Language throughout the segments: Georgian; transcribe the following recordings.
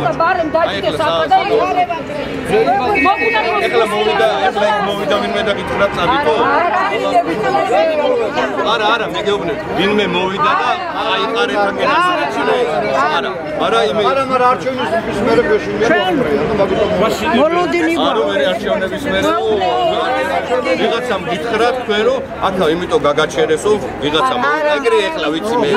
და ბარემ დაჭდეს აქ და ეხლა მოვიდა ვინმე და გითხრა წადიკო არა მე გეუბნები ვინმე მოვიდა და აიყარეთ აგერა არა არჩევნების მერე გეშინია მოლოდინი არა მე არჩევნების მერე ვიღაცამ გითხრა თქვენ რომ აქა იმიტომ გაგაჩერესო ვიღაცამ ეგრე ეხლა ვიცი მე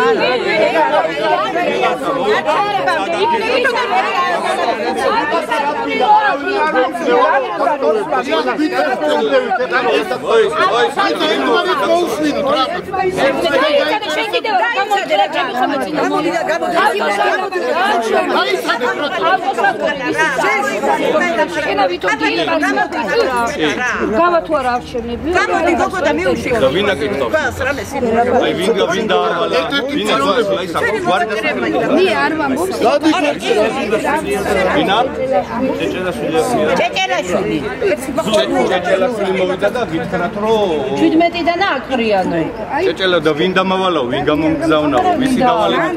ჭეჭელაშვილი მოვიდა და გითხრათ რომ 17-დან აკრიანო. ჭეჭელა და ვინ დამავალაო, ვინ გამომგზავნაო, ვისი დავალებაა.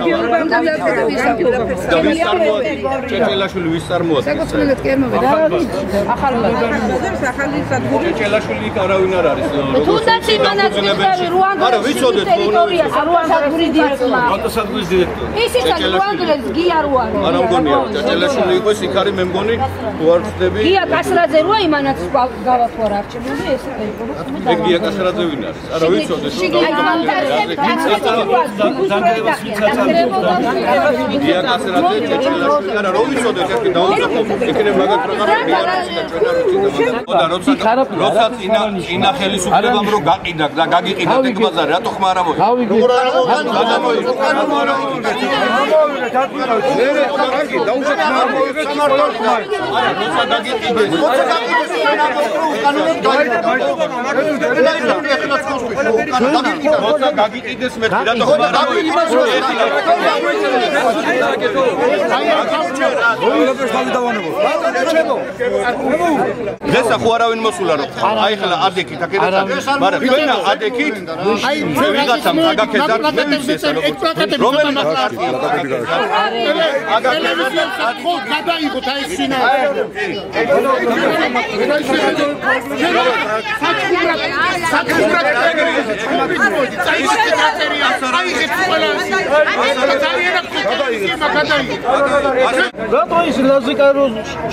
და ვის წარმოადგენს? ჭეჭელაშვილი ვის წარმოადგენს? ჭეჭელაშვილი არავინ არ არის. თუნდაც იმანაცნებები არა, ვიცოდეთ ტერიტორიას რუანდაგური დირექტორია. ავტოსადგურის დირექტორი. ისიც რუანდელს გია რუანდელი. არა მგონია, ჭეჭელაშვილი იყო ის იქ არის მე მგონი თუ არ ვწდები. გია კასრაძე როა იმანაც გავათვალ არჩევნები ეს ტერიტორია. ეგ გია კასრაძე ვინ არის? არა ვიცოდეთ რომ გია კასრაძე ჭეჭელაშვილი არა რო ვიცოდეთ ერთი დაუძახო იქნებ მაგათ პროგრამები არ არის და ჩვენ არ ვიცით და როცა ინა ხელისუფლებამ რო გაყიდა და გაგიყიდათ ეგ ბაზარი რატო ხმა არ ამოიღე როგორ არ ამოიღე როცა გაგიყიდეს მე რატო ხმა არ ამოიღე დღესა ხო არავინ მოსულა რომ აი ხლა ადექით აქედან მაგრამ ჩვენა ადექით აი ვიღაცამ აგაკეთდა მე ვიცი ეს რომელი აგაკეთდა ხო გადაიღოთ აი სინა რატო ის ლაზიკარო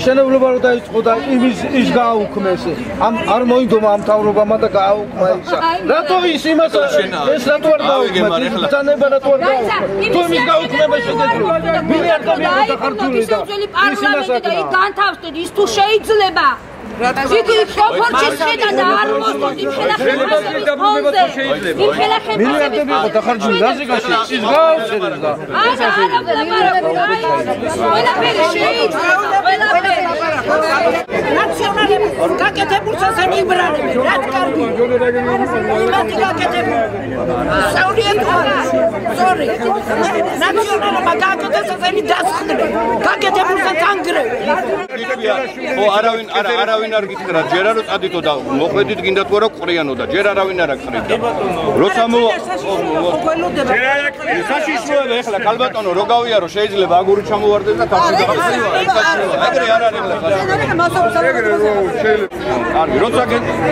შენებლობა რო დაიწყო და ის გააუქმეს ამ არ მოინდომა ამ თავრობამა და გააუქმა ისა რატო ის იმას ეს რატო არ გააუქმა ბრძანება რატო არ გააუქმა თუ ის გააუქმება შეგეძლო მილიარდები არ დახარჯული და ის იმას და იქ განთავსდეთ ის თუ შეიძლება იგი სოფორჩის შედა და არ მოსდოთ იმ ხელახებების ფონზე იმ ხელახებების დახარჯული ლაზიკაში ის გააუქმეს და ყველაფერი შეიძლება ნაციონალები გაკეთებულს ასე მიბრალებს რაც კარგი იმათი გაკეთებული სორი ნაციონალებმა გაკეთეს ასე დასხდნენ გაკეთებულს ანგრევენ ო არავინ არ გითხრა ჯერ არ წადითო და მოხვედით გინდა თუ არა ყრიანო და ჯერ არავინ არ აკრიდა როცა მოვა ჯერ არ აკრიდა საშიშროება ეხლა კალბატონო რო გავიარო შეიძლება აგური ჩამოვარდეს და თავს დაგახსნა ეგრე არ არის კარგი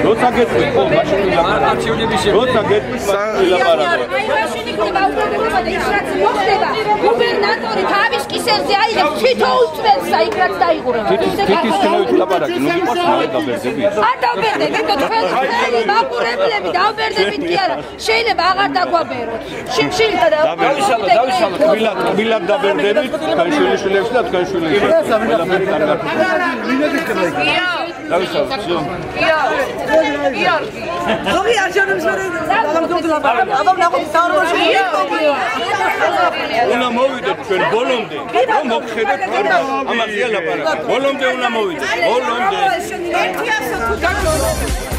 როცა გეტყვი ხო მაშინ არჩევნების როცა გეტყვი ლაპარაკო მაშინ იქნება უბრალოდ და ის რაც მოხდება გუბერნატორი თავის კისერზე აიღებს თვითონ უწევს იქ რაც დაიღურა თითის ქნევით ლაპარაკი ნუ იყოს დავბერდები არ დავბერდები და თქვენ მაყურებლები დავბერდებით კი არა შეიძლება აღარ დაგვაბეროთ შიმშილდა და დავისალოთ კბილად დავბერდებით თქვენ შვილიშვილებს და თქვენ შვილიშვილებს ყველაფერი კარგად დავისალოთ ზოგი არჩევნების მერე აბა ნახოთ საერთოდ უნდა მოვიდეთ ჩვენ ბოლომდე რომ მოგხედეთ ამაზე ლაპარაკი ბოლომდე უნდა მოვიდეთ ბოლომდე ერთი ასო თუ